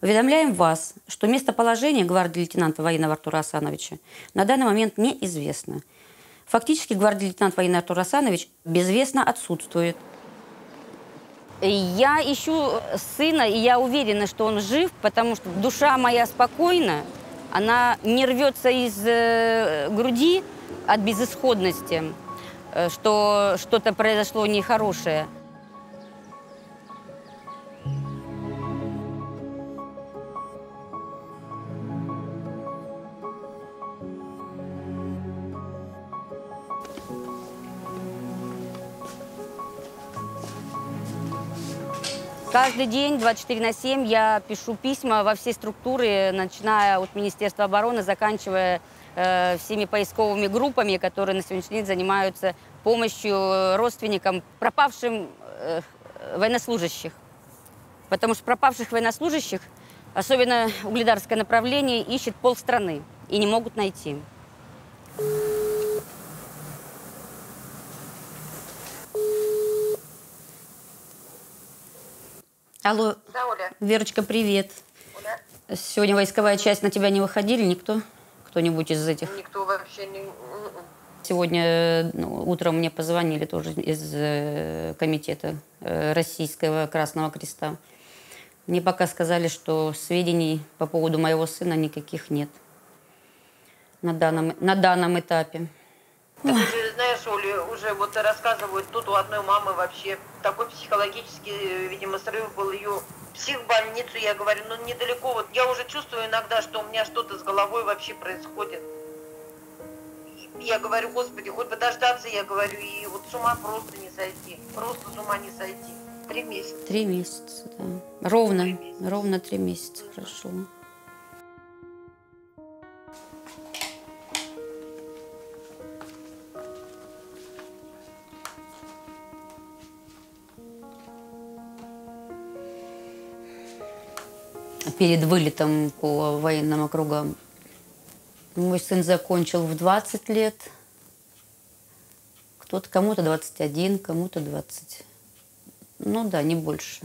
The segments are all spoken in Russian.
Уведомляем вас, что местоположение гвардии лейтенанта военного Артура Асановича на данный момент неизвестно. Фактически гвардии лейтенант военный Артур Асанович безвестно отсутствует. Я ищу сына, и я уверена, что он жив, потому что душа моя спокойна, она не рвется из груди от безысходности, что что-то произошло нехорошее. Каждый день, 24/7, я пишу письма во все структуры, начиная от Министерства обороны, заканчивая всеми поисковыми группами, которые на сегодняшний день занимаются помощью родственникам пропавшим военнослужащих. Потому что пропавших военнослужащих, особенно угледарское направление, ищет полстраны и не могут найти. Алло, да, Оля. Верочка, привет. Оля? Сегодня войсковая часть, на тебя не выходили никто? Кто-нибудь из этих? Никто вообще не... Сегодня утром мне позвонили тоже из комитета Российского Красного Креста. Мне пока сказали, что сведений по поводу моего сына никаких нет на данном этапе. Так уже, знаешь, Оля, уже вот рассказывают, тут у одной мамы вообще такой психологический, видимо, срыв был, ее в психбольницу, я говорю, ну недалеко, вот я уже чувствую иногда, что у меня что-то с головой вообще происходит. Я говорю, Господи, хоть бы дождаться, я говорю, и вот с ума просто не сойти, просто с ума не сойти. 3 месяца. 3 месяца, да. Ровно 3 месяца прошло. Перед вылетом по военным округам мой сын закончил в 20 лет. Кому-то 21, кому-то 20. Ну да, не больше.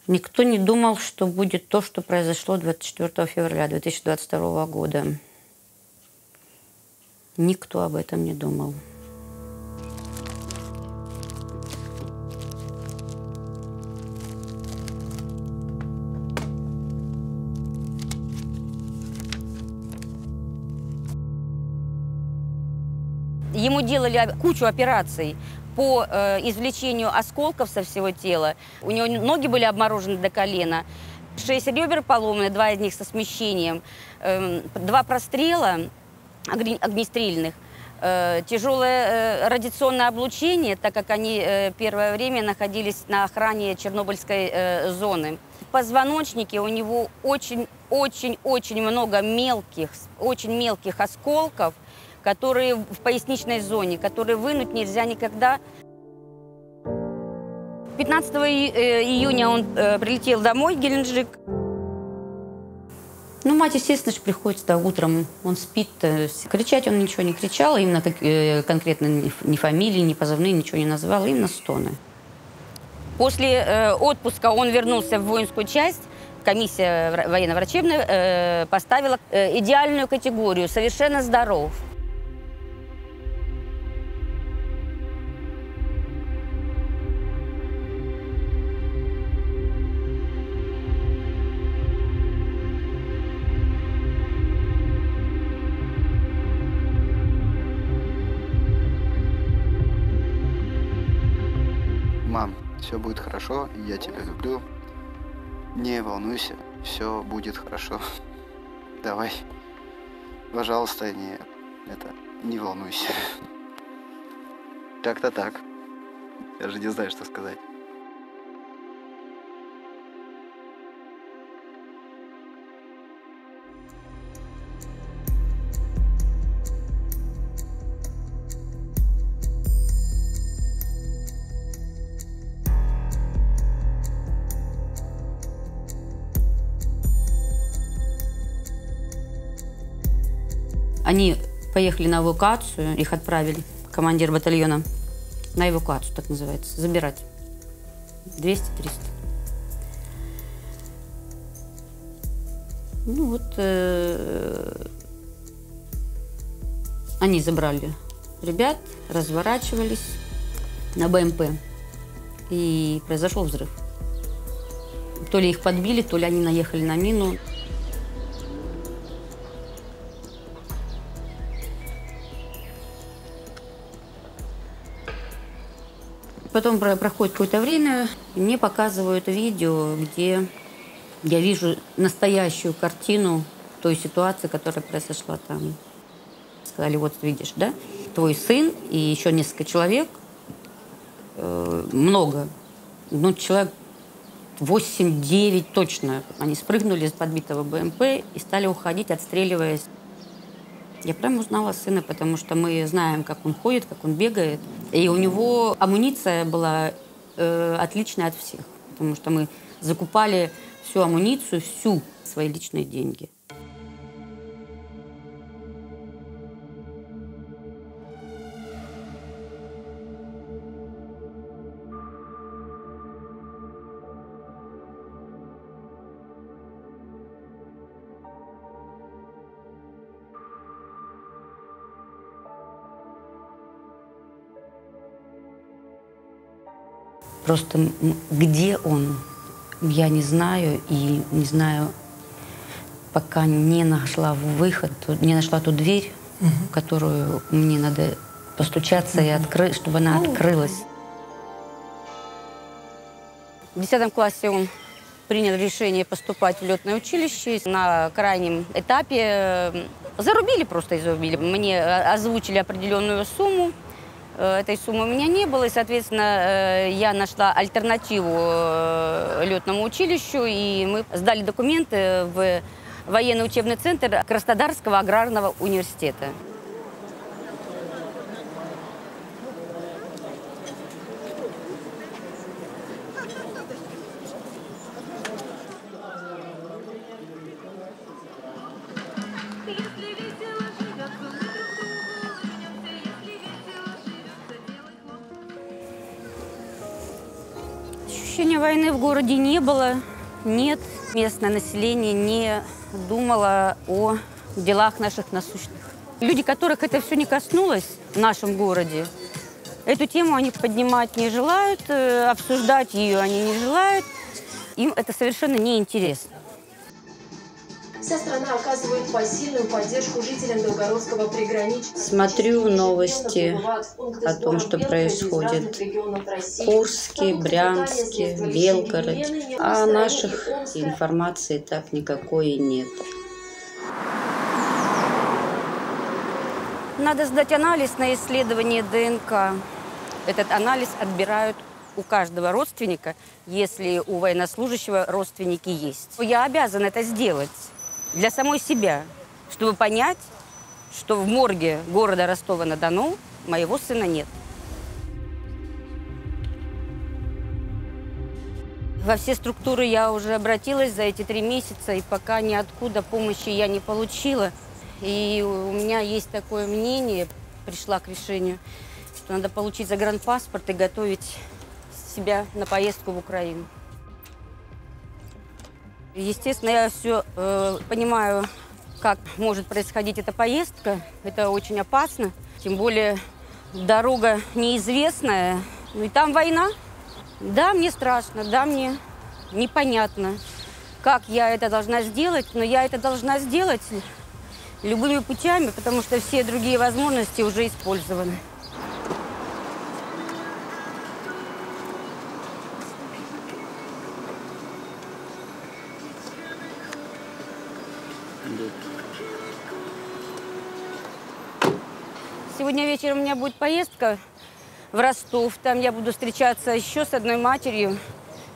Никто не думал, что будет то, что произошло 24 февраля 2022 года. Никто об этом не думал. Ему делали кучу операций по извлечению осколков со всего тела. У него ноги были обморожены до колена, 6 ребер поломаны, 2 из них со смещением, 2 прострела огнестрельных, тяжелое радиационное облучение, так как они первое время находились на охране Чернобыльской зоны. В позвоночнике у него очень-очень-очень много очень мелких осколков, которые в поясничной зоне, которые вынуть нельзя никогда. 15 июня он прилетел домой в Геленджик. Ну, мать, естественно, же приходит утром, он спит. Кричать он ничего не кричал, именно конкретно ни фамилии, ни позывные, ничего не назвал, именно стоны. После отпуска он вернулся в воинскую часть. Комиссия военно-врачебная поставила идеальную категорию «совершенно здоров». Мам, все будет хорошо, я тебя люблю. Не волнуйся, все будет хорошо. Давай, пожалуйста, не волнуйся. Как-то так. Я же не знаю, что сказать. Они поехали на эвакуацию, их отправили, командир батальона, на эвакуацию, так называется, забирать. 200-300. Ну вот они забрали ребят, разворачивались на БМП, и произошел взрыв. То ли их подбили, то ли они наехали на мину. Потом проходит какое-то время, и мне показывают видео, где я вижу настоящую картину той ситуации, которая произошла там. Сказали, вот видишь, да, твой сын и еще несколько человек, много, ну, человек 8-9 точно. Они спрыгнули из подбитого БМП и стали уходить, отстреливаясь. Я прям узнала сына, потому что мы знаем, как он ходит, как он бегает. И у него амуниция была отличная от всех, потому что мы закупали всю амуницию, всю свои личные деньги. Просто где он, я не знаю, и не знаю, пока не нашла выход, не нашла ту дверь, в которую мне надо постучаться и открыть, чтобы она открылась. В 10 классе он принял решение поступать в летное училище. На крайнем этапе зарубили, просто изрубили. Мне озвучили определенную сумму. Этой суммы у меня не было, и, соответственно, я нашла альтернативу летному училищу, и мы сдали документы в военный учебный центр Краснодарского аграрного университета. Ощущения войны в городе не было, нет. Местное население не думало о делах наших насущных. Люди, которых это все не коснулось в нашем городе, эту тему они поднимать не желают, обсуждать ее они не желают. Им это совершенно неинтересно. Вся страна оказывает посильную поддержку жителям Белгородского приграничья. Смотрю новости о том, что происходит в Курске, Брянске, Белгороде. А о наших информации так никакой и нет. Надо сдать анализ на исследование ДНК. Этот анализ отбирают у каждого родственника, если у военнослужащего родственники есть. Я обязана это сделать для самой себя, чтобы понять, что в морге города Ростова-на-Дону моего сына нет. Во все структуры я уже обратилась за эти 3 месяца, и пока ниоткуда помощи я не получила. И у меня есть такое мнение, пришла к решению, что надо получить загранпаспорт и готовить себя на поездку в Украину. Естественно, я все понимаю, как может происходить эта поездка. Это очень опасно. Тем более дорога неизвестная. Ну и там война. Да, мне страшно, да, мне непонятно, как я это должна сделать. Но я это должна сделать любыми путями, потому что все другие возможности уже использованы. Сегодня вечером у меня будет поездка в Ростов. Там я буду встречаться еще с одной матерью,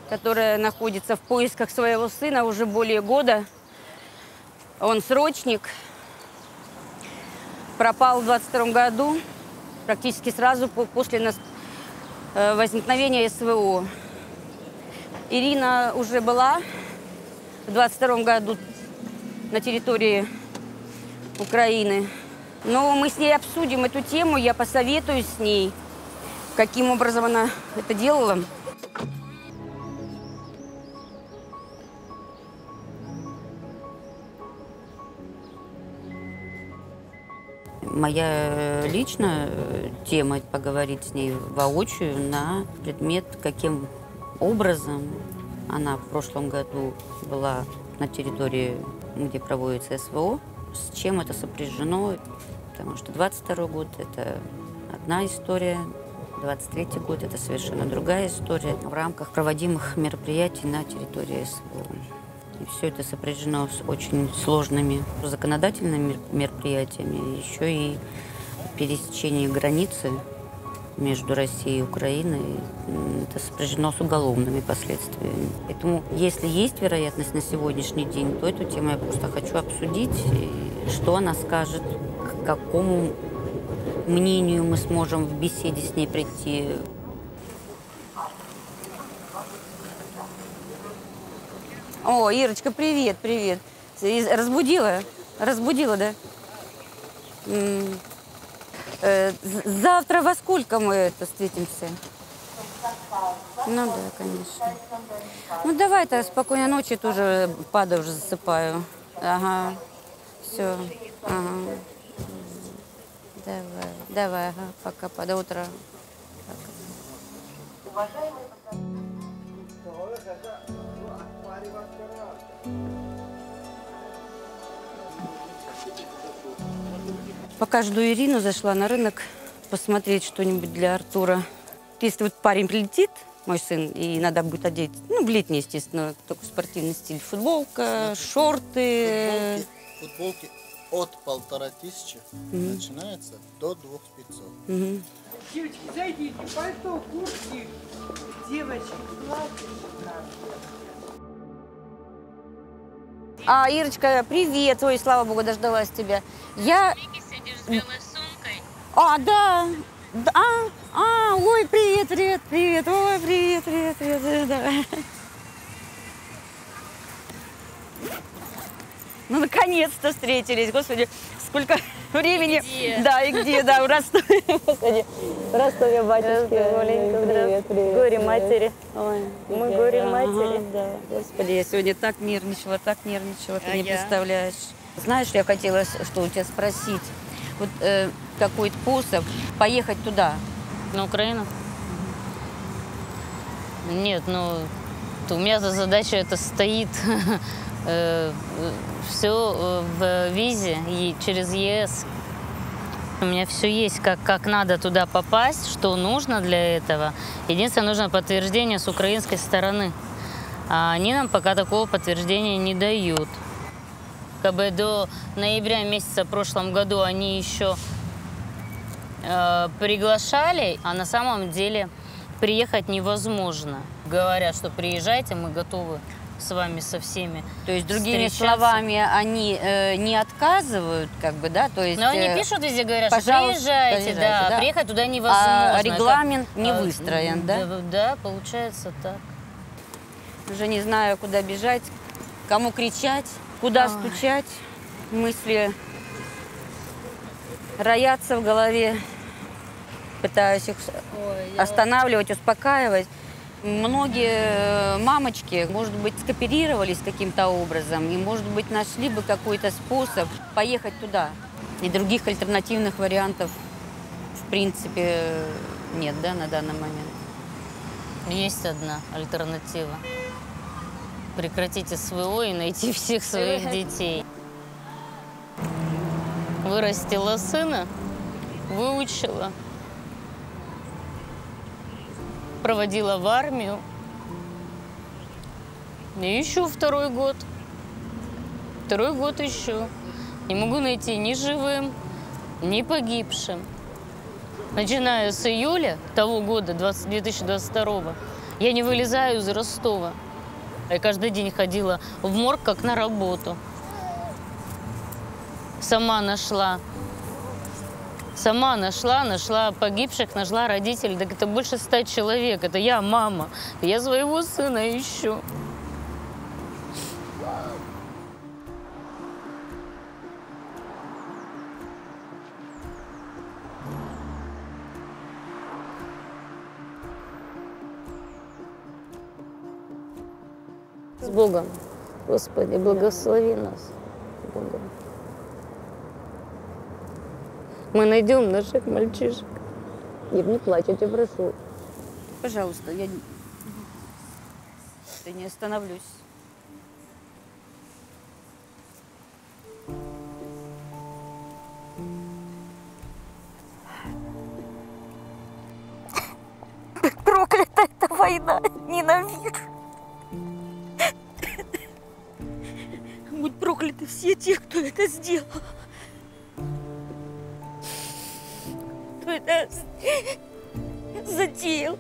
которая находится в поисках своего сына уже более года. Он срочник. Пропал в 22 году, практически сразу после возникновения СВО. Ирина уже была в 22 году на территории Украины. Но мы с ней обсудим эту тему, я посоветуюсь с ней, каким образом она это делала. моя личная тема – поговорить с ней воочию на предмет, каким образом она в прошлом году была на территории, где проводится СВО, с чем это сопряжено, потому что 22 год – это одна история, 23 год – это совершенно другая история в рамках проводимых мероприятий на территории СВО. И все это сопряжено с очень сложными законодательными мероприятиями, еще и пересечение границы между Россией и Украиной, это сопряжено с уголовными последствиями. Поэтому, если есть вероятность на сегодняшний день, то эту тему я просто хочу обсудить, и что она скажет, к какому мнению мы сможем в беседе с ней прийти. О, Ирочка, привет, привет. Разбудила? Разбудила, да? Завтра во сколько мы встретимся? Ну да, конечно. Ну давай-то, спокойной ночи, тоже падаю, уже засыпаю. Ага, все. Ага. Давай, ага, пока, до утра. Пока жду Ирину, зашла на рынок посмотреть что-нибудь для Артура. Если вот парень прилетит, мой сын, и надо будет одеть, ну, в летний, естественно, такой спортивный стиль. Футболка, шорты. Футболки от 1500 начинается до 2500. Девочки, зайдите, пальто, куртки, девочки, платье шикарное. Ирочка, привет. Ой, слава богу, дождалась тебя. Я... Сидишь с белой сумкой. Да. Ой, привет. Ой, привет. Да. Ну, наконец-то встретились. Господи, сколько времени. Где? Да, и где, да, в Ростове. Господи, в Ростове, батюшки. Оленька, привет. Горе матери. Ой, мы горе матери. Да. Господи, я сегодня так нервничала, ты не представляешь. Знаешь, я хотела что у тебя спросить. Вот какой способ поехать туда? На Украину? Нет, у меня задача это стоит. Все в визе и через ЕС. У меня все есть, как надо туда попасть, что нужно для этого. Единственное, нужно подтверждение с украинской стороны. А они нам пока такого подтверждения не дают. Как бы до ноября месяца в прошлом году они еще приглашали, а на самом деле приехать невозможно. Говорят, что приезжайте, мы готовы с вами со всеми. То есть, другими словами, они не отказывают, как бы, да? То есть, но они пишут везде, говорят, что приезжайте, да, приехать туда невозможно. А регламент не выстроен, да? Да, получается так. Уже не знаю, куда бежать, кому кричать, куда стучать. Мысли роятся в голове. Пытаюсь их останавливать, успокаивать. Многие мамочки, может быть, скооперировались каким-то образом и, может быть, нашли бы какой-то способ поехать туда. И других альтернативных вариантов, в принципе, нет, да, на данный момент? Есть одна альтернатива. Прекратите СВО и найти всех своих детей. Вырастила сына, выучила. Проводила в армию. И ищу второй год. Второй год ищу. Не могу найти ни живым, ни погибшим. Начиная с июля того года, 2022, я не вылезаю из Ростова. Я каждый день ходила в морг, как на работу. Сама нашла погибших, нашла родителей. Так это больше 100 человек. Это я, мама. Я своего сына ищу. С Богом. Господи, благослови нас. Богом. Мы найдем наших мальчишек. Ир, не плачь, я тебя прошу. Пожалуйста, я не остановлюсь. Проклята эта война, ненавижу. Будь прокляты все те, кто это сделал. Кто это затеял.